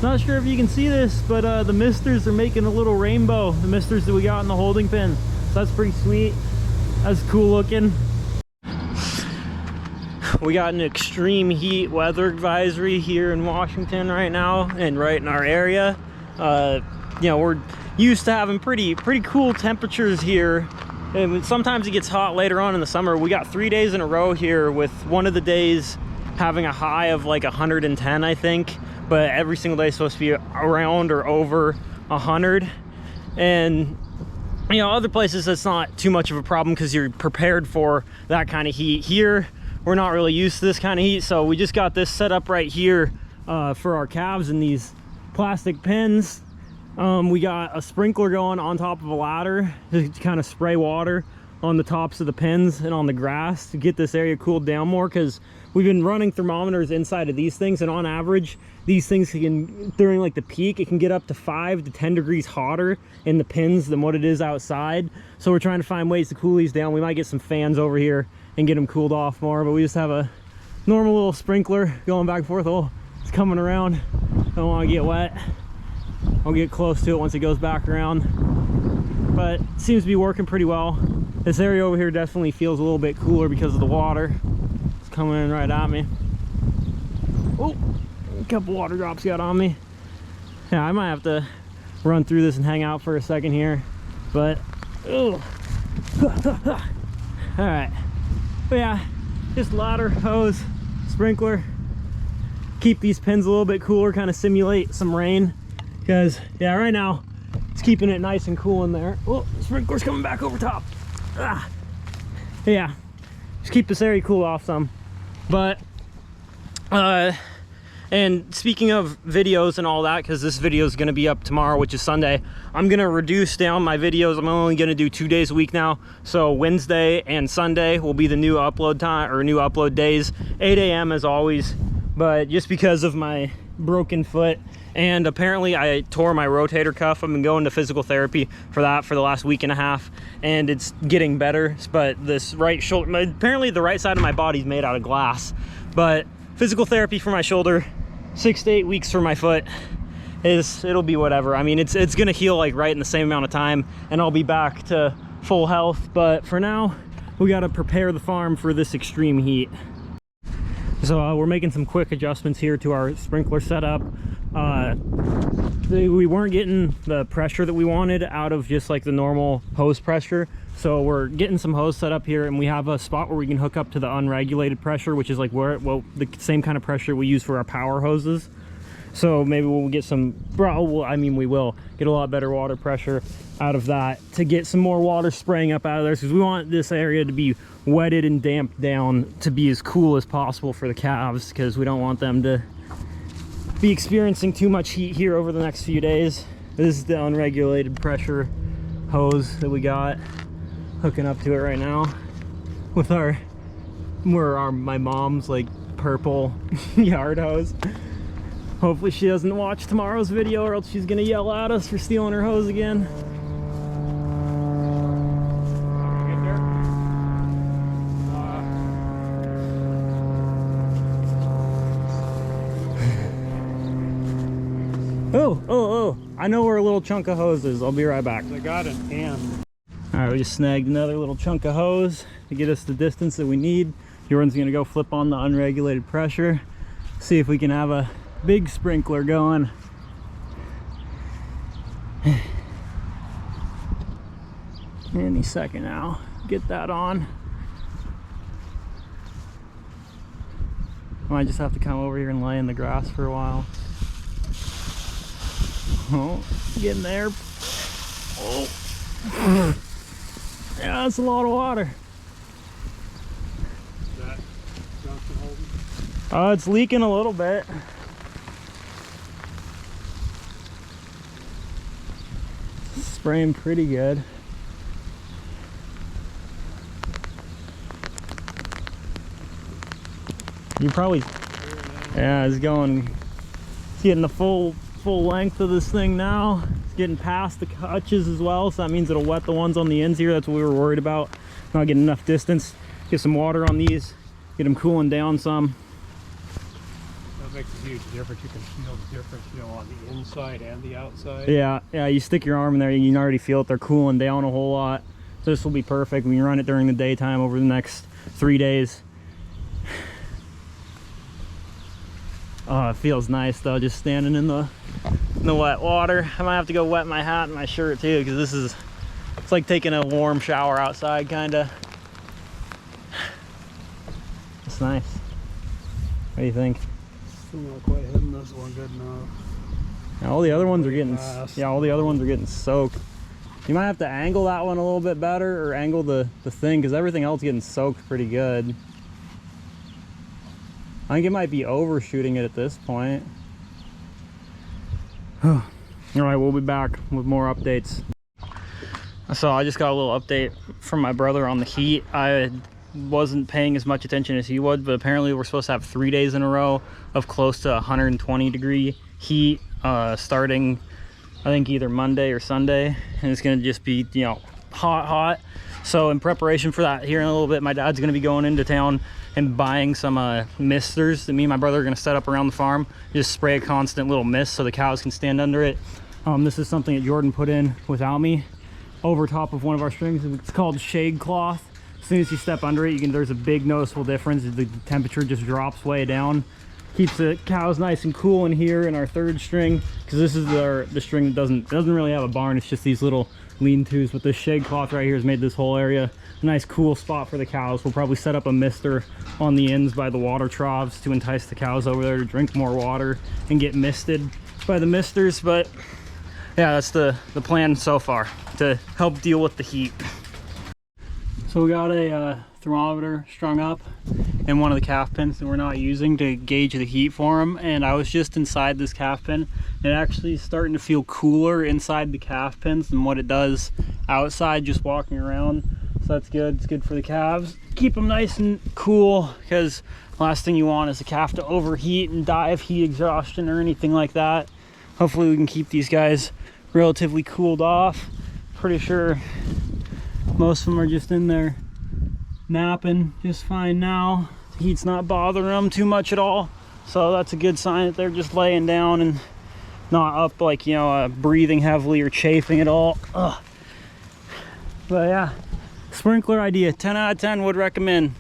Not sure if you can see this, but the misters are making a little rainbow. The misters that we got in the holding pen. So that's pretty sweet. That's cool looking. We got an extreme heat weather advisory here in Washington right now, and right in our area. You know, we're used to having pretty cool temperatures here, and sometimes it gets hot later on in the summer. We got 3 days in a row here with one of the days having a high of like 110, I think, but every single day is supposed to be around or over 100. And you know, other places that's not too much of a problem because you're prepared for that kind of heat. Here we're not really used to this kind of heat, so we just got this set up right here for our calves in these plastic pens. We got a sprinkler going on top of a ladder to kind of spray water on the tops of the pens and on the grass to get this area cooled down more, because we've been running thermometers inside of these things, and on average these things can, during like the peak, it can get up to 5 to 10 degrees hotter in the pens than what it is outside. So we're trying to find ways to cool these down. We might get some fans over here and get them cooled off more, but we just have a normal little sprinkler going back and forth. Oh, it's coming around. Don't want to get wet. I'll get close to it once it goes back around, but it seems to be working pretty well. This area over here definitely feels a little bit cooler because of the water. It's coming in right at me. Oh, a couple water drops got on me. Yeah, I might have to run through this and hang out for a second here, but oh. All right. But yeah, just ladder, hose, sprinkler. Keep these pins a little bit cooler, kind of simulate some rain. Because, yeah, right now, it's keeping it nice and cool in there. Oh, the sprinkler's coming back over top. Ah. Yeah, just keep this area cool off some. But, and speaking of videos and all that, because this video is going to be up tomorrow, which is Sunday, I'm going to reduce down my videos. I'm only going to do 2 days a week now. So Wednesday and Sunday will be the new upload time, or new upload days, 8 a.m. as always. But just because of my broken foot, and apparently I tore my rotator cuff. I've been going to physical therapy for that for the last week and a half, and it's getting better. But this right shoulder, apparently the right side of my body is made out of glass, but physical therapy for my shoulder, 6 to 8 weeks for my foot, it'll be whatever. I mean, it's gonna heal like right in the same amount of time, and I'll be back to full health. But for now, we got to prepare the farm for this extreme heat. So we're making some quick adjustments here to our sprinkler setup. We weren't getting the pressure that we wanted out of just like the normal hose pressure. So we're getting some hose set up here, and we have a spot where we can hook up to the unregulated pressure, which is like the same kind of pressure we use for our power hoses. So maybe we'll get some, we will get a lot better water pressure out of that to get some more water spraying up out of there, because we want this area to be wetted and damped down to be as cool as possible for the calves, because we don't want them to be experiencing too much heat here over the next few days. This is the unregulated pressure hose that we got hooking up to it right now with my mom's like purple yard hose. Hopefully she doesn't watch tomorrow's video, or else she's gonna yell at us for stealing her hose again. Oh, I know where a little chunk of hose is. I'll be right back. I got it. And all right, we just snagged another little chunk of hose to get us the distance that we need. Jordan's gonna go flip on the unregulated pressure, see if we can have a big sprinkler going. Any second now. Get that on. I might just have to come over here and lay in the grass for a while. Oh, getting there. Oh. Yeah, that's a lot of water. Is that Johnson holding? It's leaking a little bit. Spraying pretty good. You probably, yeah, it's going, it's getting the full length of this thing now. It's getting past the hutches as well, so that means it'll wet the ones on the ends here. That's what we were worried about, not getting enough distance. Get some water on these, get them cooling down some. Does makes a huge difference. You can feel the difference, you know, on the inside and the outside. Yeah, you stick your arm in there, you can already feel it. They're cooling down a whole lot. So this will be perfect when you run it during the daytime over the next 3 days. Oh, it feels nice though, just standing in the wet water. I might have to go wet my hat and my shirt too, because it's like taking a warm shower outside, kinda. It's nice. What do you think? Still not quite hitting this one good enough. Yeah, all the other ones are getting, fast. yeah, all the other ones are getting soaked. You might have to angle that one a little bit better, or angle the thing, because everything else is getting soaked pretty good. I think it might be overshooting it at this point. All right, we'll be back with more updates. So I just got a little update from my brother on the heat. I wasn't paying as much attention as he would, but apparently we're supposed to have 3 days in a row of close to 120-degree heat, starting I think either Monday or Sunday, and it's gonna just be, you know, hot. So in preparation for that, here in a little bit, my dad's gonna be going into town and buying some misters that me and my brother are gonna set up around the farm. Just spray a constant little mist so the cows can stand under it. This is something that Jordan put in without me over top of one of our strings. It's called shade cloth. As soon as you step under it, there's a big noticeable difference. The temperature just drops way down. Keeps the cows nice and cool in here in our third string, because this is the string that doesn't really have a barn. It's just these little lean-tos, but this shade cloth right here has made this whole area a nice cool spot for the cows. We'll probably set up a mister on the ends by the water troughs to entice the cows over there to drink more water and get misted by the misters. But yeah, that's the plan so far, to help deal with the heat. So we got a thermometer strung up in one of the calf pens that we're not using to gauge the heat for them, and I was just inside this calf pen. It actually is starting to feel cooler inside the calf pens than what it does outside just walking around. So that's good. It's good for the calves. Keep them nice and cool, because last thing you want is the calf to overheat and die of heat exhaustion or anything like that. Hopefully we can keep these guys relatively cooled off. Pretty sure most of them are just in there napping just fine now. The heat's not bothering them too much at all, so that's a good sign that they're just laying down and not up, like, you know, breathing heavily or chafing at all. Ugh. But yeah, sprinkler idea, 10 out of 10 would recommend.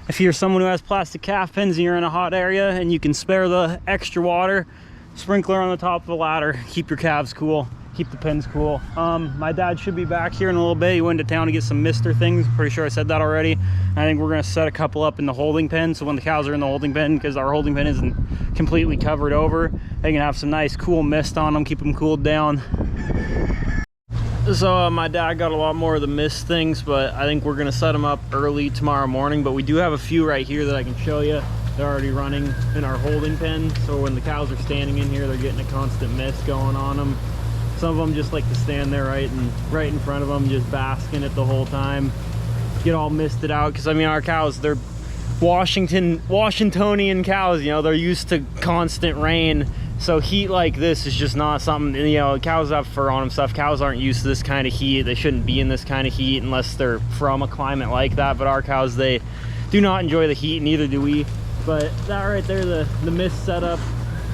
If you're someone who has plastic calf pens and you're in a hot area and you can spare the extra water, sprinkler on the top of the ladder, keep your calves cool, keep the pens cool. My dad should be back here in a little bit. He went to town to get some mister things. Pretty sure I said that already. I think we're gonna set a couple up in the holding pen, so when the cows are in the holding pen, because our holding pen isn't completely covered over, they can have some nice cool mist on them, keep them cooled down. So my dad got a lot more of the mist things, but I think we're gonna set them up early tomorrow morning. But we do have a few right here that I can show you. They're already running in our holding pen, so when the cows are standing in here, they're getting a constant mist going on them. Some of them just like to stand there right in front of them, just basking it the whole time, get all misted out. Because I mean, our cows, they're Washingtonian cows, you know, they're used to constant rain. So heat like this is just not something, you know, cows have fur on them stuff. Cows aren't used to this kind of heat. They shouldn't be in this kind of heat unless they're from a climate like that. But our cows, they do not enjoy the heat, neither do we. But that right there, the mist setup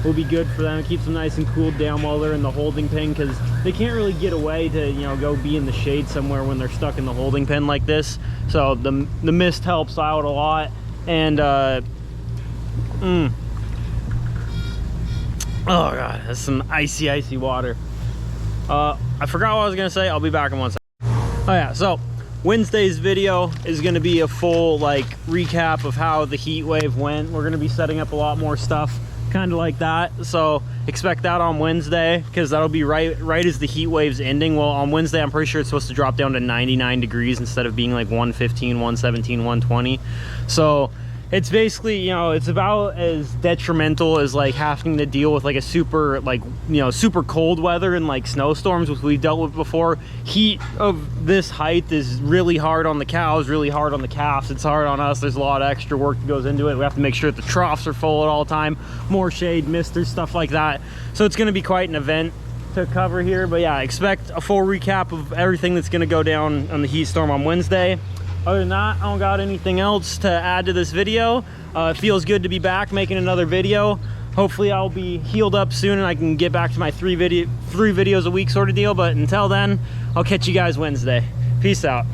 will be good for them. It keeps them nice and cooled down while they're in the holding pen, because they can't really get away to, you know, go be in the shade somewhere when they're stuck in the holding pen like this. So the mist helps out a lot. And oh god, that's some icy water. I forgot what I was gonna say. I'll be back in 1 second. Oh yeah, so Wednesday's video is going to be a full like recap of how the heat wave went. We're going to be setting up a lot more stuff kind of like that, so expect that on Wednesday, because that'll be right as the heat wave's ending. Well, on Wednesday I'm pretty sure it's supposed to drop down to 99 degrees instead of being like 115, 117, 120. So it's basically, you know, it's about as detrimental as like having to deal with like a super, like, you know, super cold weather and like snowstorms, which we've dealt with before. Heat of this height is really hard on the cows, really hard on the calves. It's hard on us. There's a lot of extra work that goes into it. We have to make sure that the troughs are full at all time, more shade, misters, stuff like that. So it's going to be quite an event to cover here. But yeah, expect a full recap of everything that's going to go down on the heat storm on Wednesday. Other than that, I don't got anything else to add to this video. It feels good to be back making another video. Hopefully I'll be healed up soon and I can get back to my three videos a week sort of deal. But until then, I'll catch you guys Wednesday. Peace out.